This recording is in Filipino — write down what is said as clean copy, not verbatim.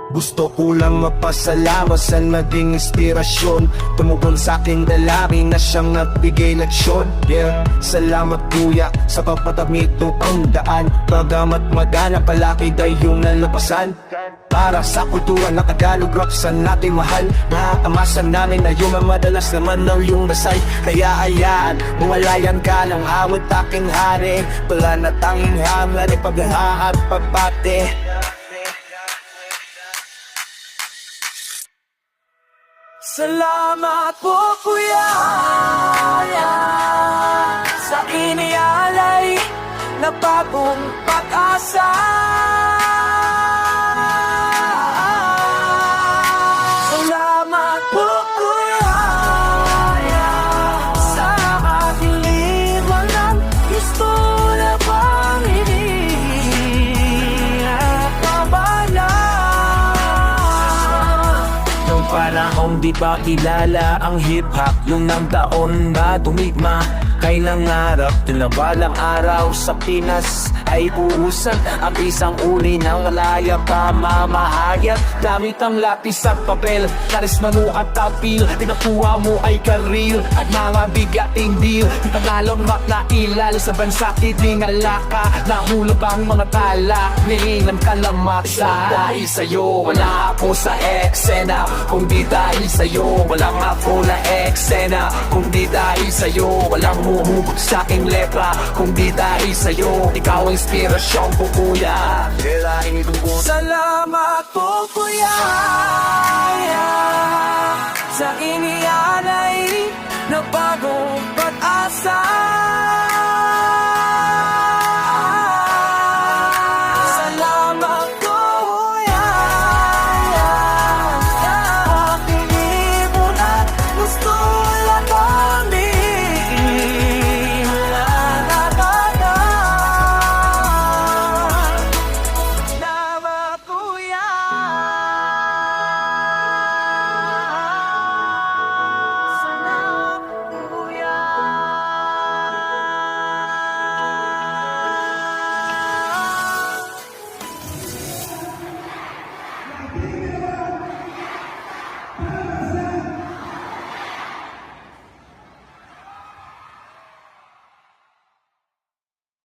Gusto ko lang mapasalamat sa naging inspirasyon. Tumugon sa aking dalangin na siyang nagbigay leksyon. Yeah, salamat kuya sa pagpatamit ng pangdaan. Bagamat magana palaki yung nalapasan. Para sa kultura ng Tagalog rap sa natin mahal. Nakakamasan namin na yung madalas naman ng yung dasay. Kaya ayaan, mawalayan ka ng awit aking hari. Wala na tanging hamlan, ipaghahat pagpate. Salamat po kuya sa inialay na bagong pag-asa. Salamat po kuya sa aking liwanag. Gusto na bang iniapabala? Nung panahong di pa kilala ang hip-hop, nung nagtaon na tumigma, kailang harap na balang araw sa Pinas ay uusan ang isang uri ng malaya pamamahayag. Gamit ang lapis at papel, karismano at tapil, pinakuha mo ay karil at mga bigating deal. Tagalog mat na ilal sa bansa, tiningala ka, nahulog ang mga tala, nilingan ka lang maksa. Dahil sa'yo wala ako sa eksena, kung di dahil sa'yo walang ako na eksena, kung di dahil sa'yo walang humugot sa aking letra, kung di dahil sa'yo ikaw ang inspirasyon ko kuya. Salamat po kuya sa inialay na bagong pag-asa. Salamat kuya sa aking lipunan. Gusto lang kami